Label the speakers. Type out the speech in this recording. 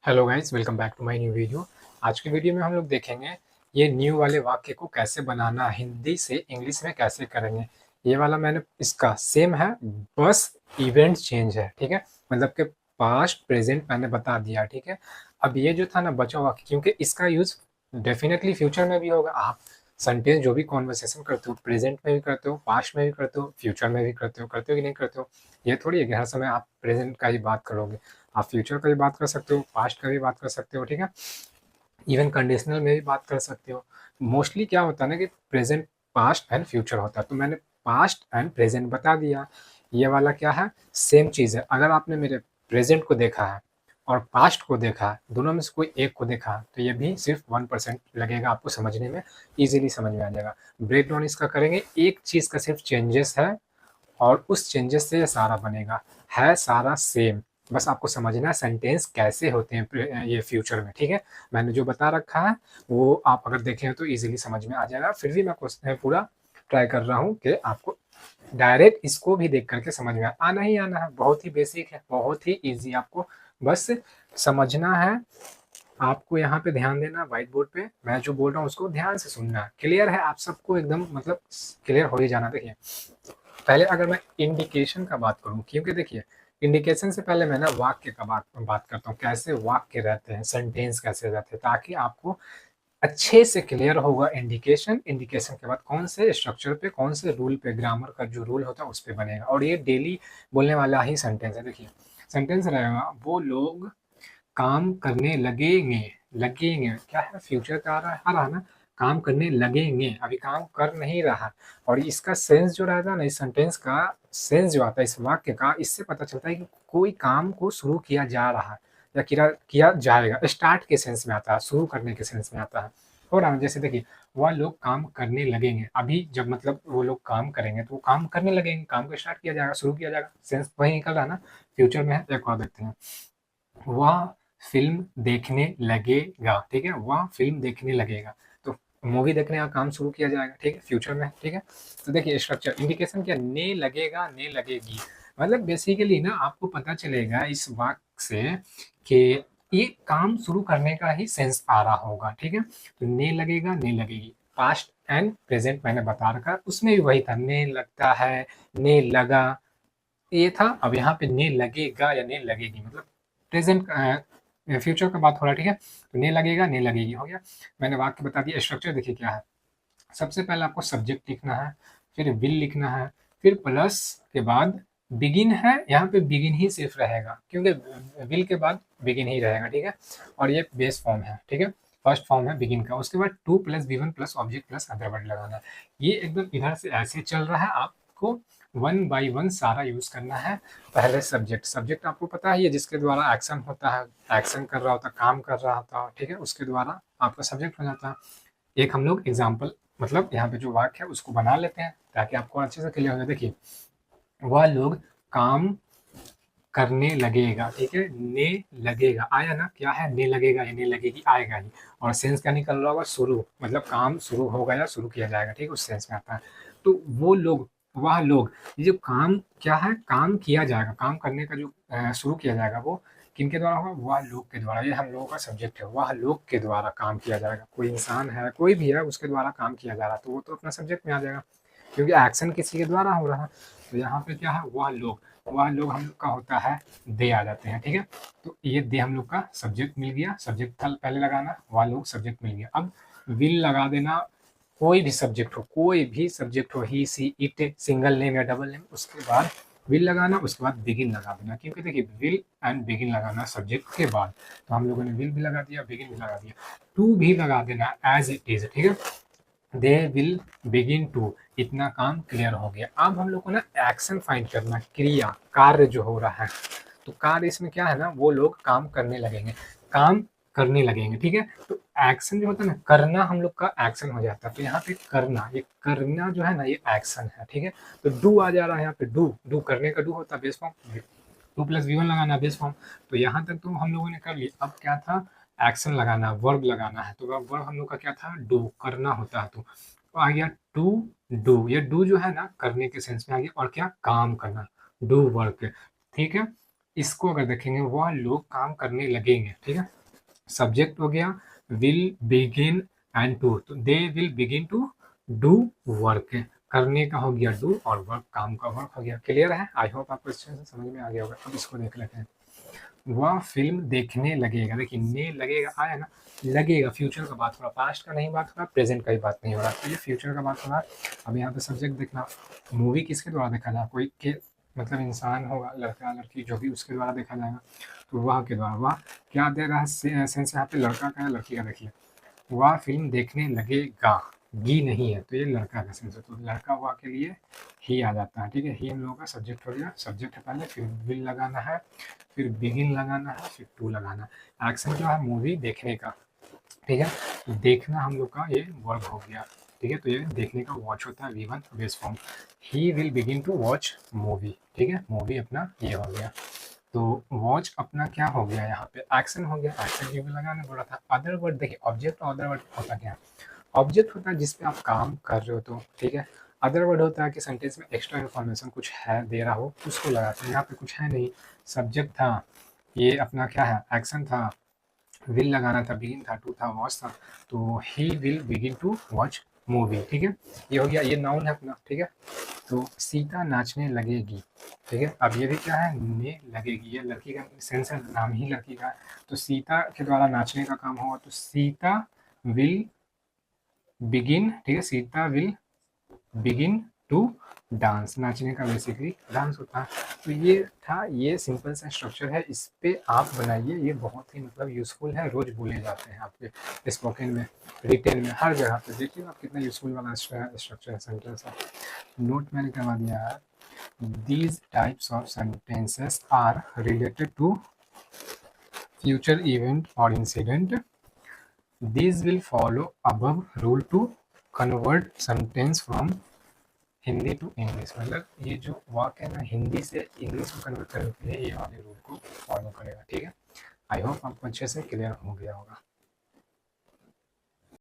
Speaker 1: Hello guys, welcome back to my new video. आज की video में हम लोग देखेंगे ये न्यू वाले वाक्य को कैसे बनाना, हिंदी से इंग्लिश में कैसे करेंगे। ये वाला मैंने इसका सेम है, बस इवेंट चेंज है। ठीक है, मतलब कि पास्ट प्रेजेंट मैंने बता दिया। ठीक है, अब ये जो था ना बचा वाक्य, क्योंकि इसका यूज डेफिनेटली फ्यूचर में भी होगा। आप सेंटेंस जो भी कॉन्वर्सेशन करते हो, प्रेजेंट में भी करते हो, पास्ट में भी करते हो, फ्यूचर में भी करते हो कि नहीं करते हो। ये थोड़ी है कि हर समय आप प्रेजेंट का ही बात करोगे। आप फ्यूचर का भी बात कर सकते हो, पास्ट का भी बात कर सकते हो। ठीक है, इवन कंडीशनल में भी बात कर सकते हो। मोस्टली क्या होता है ना कि प्रेजेंट, पास्ट एंड फ्यूचर होता है, तो मैंने पास्ट एंड प्रेजेंट बता दिया। ये वाला क्या है, सेम चीज़ है। अगर आपने मेरे प्रेजेंट को देखा है और पास्ट को देखा है, दोनों में से कोई एक को देखा है, तो ये भी सिर्फ 1% लगेगा आपको समझने में, ईजिली समझ में आ जाएगा। ब्रेक डाउन इसका करेंगे, एक चीज़ का सिर्फ चेंजेस है और उस चेंजेस से ये सारा बनेगा। है सारा सेम, बस आपको समझना है सेंटेंस कैसे होते हैं ये फ्यूचर में। ठीक है, मैंने जो बता रखा है वो आप अगर देखें तो इजीली समझ में आ जाएगा। फिर भी मैं क्वेश्चन पूरा ट्राई कर रहा हूँ कि आपको डायरेक्ट इसको भी देख करके समझ में आना ही आना है। बहुत ही बेसिक है, बहुत ही ईजी, आपको बस समझना है। आपको यहाँ पे ध्यान देना, व्हाइट बोर्ड पे मैं जो बोल रहा हूँ उसको ध्यान से सुनना है। क्लियर है आप सबको एकदम, मतलब क्लियर हो ही जाना। देखिए, पहले अगर मैं इंडिकेशन का बात करूं, क्योंकि देखिए इंडिकेशन से पहले मैं ना वाक्य का बात करता हूँ, कैसे वाक्य रहते हैं, सेंटेंस कैसे रहते हैं, ताकि आपको अच्छे से क्लियर होगा। इंडिकेशन, इंडिकेशन के बाद कौन से स्ट्रक्चर पे, कौन से रूल पे, ग्रामर का जो रूल होता है उस पे बनेगा। और ये डेली बोलने वाला ही सेंटेंस है। देखिए सेंटेंस रहेगा, वो लोग काम करने लगेंगे। लगेंगे क्या है, फ्यूचर का आ रहा है ना, काम करने लगेंगे, अभी काम कर नहीं रहा। और इसका सेंस जो रहता है ना, इस सेंटेंस का सेंस जो आता है इस वाक्य का, इससे पता चलता है कि कोई काम को शुरू किया जा रहा है या किया किया जाएगा। स्टार्ट के सेंस में आता है, शुरू करने के सेंस में आता है। हो रहा है जैसे देखिए, वह लोग काम करने लगेंगे, अभी जब मतलब वो लोग काम करेंगे तो वो काम करने लगेंगे, काम को स्टार्ट किया जाएगा, शुरू किया जाएगा, सेंस वही निकल रहा है ना। फ्यूचर में है, एक और देखते हैं, वह फ़िल्म देखने लगेगा। ठीक है, वह फ़िल्म देखने लगेगा, तो मूवी देखने का काम शुरू किया जाएगा। ठीक है, फ्यूचर में है। ठीक है, तो देखिए स्ट्रक्चर, इंडिकेशन क्या, ने लगेगा, ने लगेगी। मतलब बेसिकली ना आपको पता चलेगा इस वाक्य से कि ये काम शुरू करने का ही सेंस आ रहा होगा। ठीक है, तो ने लगेगा, ने लगेगी, पास्ट एंड प्रेजेंट मैंने बता रखा, उसमें भी वही था, ने लगता है, ने लगा, ये था। अब यहाँ पे ने लगेगा या ने लगेगी, मतलब प्रेजेंट फ्यूचर का बात हो रहा है। ठीक है, तो ने लगेगा, ने लगेगी हो गया। मैंने वाक्य बता दिया। स्ट्रक्चर देखिए क्या है, सबसे पहले आपको सब्जेक्ट लिखना है, फिर विल लिखना है, फिर प्लस के बाद बिगिन है। यहाँ पे बिगिन ही सिर्फ रहेगा, क्योंकि विल के बाद बिगिन ही रहेगा। ठीक है, और ये बेस फॉर्म है। ठीक है, फर्स्ट फॉर्म है बिगिन का। उसके बाद to plus V one plus object plus other word लगाना है। ये एकदम इधर से ऐसे चल रहा है, आपको वन बाई वन सारा यूज करना है। पहले सब्जेक्ट, सब्जेक्ट आपको पता ही है, जिसके द्वारा एक्शन होता है, एक्शन कर रहा होता, काम कर रहा होता। ठीक है, उसके द्वारा आपका सब्जेक्ट हो जाता है। एक हम लोग एग्जाम्पल, मतलब यहाँ पे जो वाक्य है उसको बना लेते हैं ताकि आपको अच्छे से क्लियर हो जाए। देखिए, वह लोग काम करने लगेगा। ठीक है, ने लगेगा आया ना, क्या है, ने लगेगा या ने लगेगी आएगा ही। और सेंस क्या निकल रहा होगा, शुरू, मतलब काम शुरू होगा या शुरू किया जाएगा। ठीक है, उस सेंस में आता है। तो वो लोग, वह लोग, ये जो काम क्या है, काम किया जाएगा, काम करने का जो शुरू किया जाएगा वो किनके द्वारा होगा, वह लोग के द्वारा। ये हम लोगों का सब्जेक्ट है, वह लोग के द्वारा काम किया जाएगा। कोई इंसान है, कोई भी है, उसके द्वारा काम किया जा रहा है, तो वो तो अपना सब्जेक्ट में आ जाएगा, क्योंकि एक्शन किसी के द्वारा हो रहा है। तो यहाँ पे क्या है, वह लोग, वह लोग हम लोग का होता है दे आ जाते हैं। ठीक है, तो ये दे हम लोग का सब्जेक्ट मिल गया, सब्जेक्ट पहले लगाना, वह लोग सब्जेक्ट मिल गया। अब विल लगा देना, कोई भी सब्जेक्ट हो, कोई भी सब्जेक्ट हो, ही सी इट, सिंगल नेम या डबल नेम, उसके बाद विल लगाना, उसके बाद बिगिन लगा देना। क्योंकि देखिए विल एंड बिगिन लगाना सब्जेक्ट के बाद, तो हम लोगों ने विल भी लगा दिया, बिगिन भी लगा दिया। टू भी लगा देना एज इट इज। ठीक है, दे विल बिगिन टू, इतना काम क्लियर हो गया। अब हम लोग को ना एक्शन फाइंड करना, क्रिया, कार्य जो हो रहा है। तो कार्य इसमें क्या है ना, वो लोग काम करने लगेंगे, काम करने लगेंगे। ठीक है, तो एक्शन जो होता है ना, करना हम लोग का एक्शन हो जाता है। तो यहाँ पे करना, ये करना जो है ना, ये एक्शन है। ठीक है, तो डू आ जा रहा है यहाँ पे, डू, डू करने का डू होता है base form, to plus V one लगाना बेस फॉर्म। तो यहाँ तक तो हम लोगों ने कर लिया। अब क्या था, एक्शन लगाना, वर्ब लगाना है। तो वर्ब हम लोग का क्या था, डू, करना होता है। तो आ गया टू डू, ये डू जो है ना करने के सेंस में आ गया, और क्या, काम करना, डू वर्क। ठीक है, इसको अगर देखेंगे वह लोग काम करने लगेंगे, ठीक है। सब्जेक्ट हो गया विल बिगिन एंड टू, तो they will begin to do work, करने का हो गया डू और वर्क काम का वर्क हो गया। क्लियर है? आई होप आपको अच्छे से समझ में आ गया होगा। अब इसको देख लेते हैं। वह फिल्म देखने लगेगा, देखिए ने लगेगा आया ना, लगेगा फ्यूचर का बात हो रहा, पास्ट का नहीं बात हो रहा, प्रेजेंट का ही बात नहीं हो रहा, तो ये फ्यूचर का बात हो रहा। अब यहाँ पे सब्जेक्ट देखना, मूवी किसके द्वारा देखा जाए, कोई के मतलब इंसान होगा, लड़का लड़की जो भी, उसके द्वारा देखा जाएगा। तो वह के द्वारा, वह क्या दे रहा है सेंस यहाँ पे, लड़का का है लड़की का, देखिए वह फिल्म देखने लगेगा, गी नहीं है तो ये लड़का का सेंस है, तो लड़का वह के लिए ही आ जाता है, ठीक है। ही हम लोगों का सब्जेक्ट हो गया, सब्जेक्ट है पहले, फिर विल लगाना है, फिर बिगिन लगाना है, फिर टू लगाना है। एक्शन जो है मूवी देखने का, ठीक है। देखना हम लोग का ये वर्ब हो गया, ठीक है। तो ये देखने का वॉच होता है V1 base form. He will begin to watch movie, ठीक है। मूवी अपना ये हो गया। तो वॉच अपना क्या हो गया, यहाँ पे एक्शन हो गया, एक्शन भी लगाने बोला था। अदर वर्ड देखिए, ऑब्जेक्ट और अदर वर्ड होता क्या है, ऑब्जेक्ट होता है जिसपे आप काम कर रहे हो, तो ठीक है। अदर वर्ड होता है कि सेंटेंस में एक्स्ट्रा इन्फॉर्मेशन कुछ है दे रहा हो, उसको लगाते हैं। यहाँ पे कुछ है नहीं, सब्जेक्ट था, ये अपना क्या है, एक्शन था, विल लगाना था, बिगिन था, टू था, वॉच था, तो he will begin to watch movie, ठीक है। ये हो गया, ये नाउन है अपना, ठीक है। तो सीता नाचने लगेगी, ठीक है। अब ये भी क्या है, ने लगेगी, ये लड़की का सेंस है, नाम ही लड़की का है, तो सीता के द्वारा नाचने का काम होगा, तो सीता विल बिगिन, ठीक है, Sita will begin to dance, नाचने का बेसिकली डांस होता है। तो ये था, ये सिंपल सा स्ट्रक्चर है, इस पे आप बनाइए, ये बहुत ही मतलब यूजफुल है, रोज बोले जाते हैं आपके स्पोकन में, रिटेन में, हर जगह पे। देखिए आप कितना यूजफुल वाला स्ट्रक्चर है, सेंटेंस है। नोट मैंने करवा दिया है, these types of sentences are related to future event or incident. These will follow above rule to convert sentence from Hindi to English, मतलब ये जो वाक्य है ना, हिंदी से इंग्लिश में कन्वर्ट करने के लिए ये वाले रूल को फॉलो करेगा, ठीक है। आई होप आपको अच्छे से क्लियर हो गया होगा।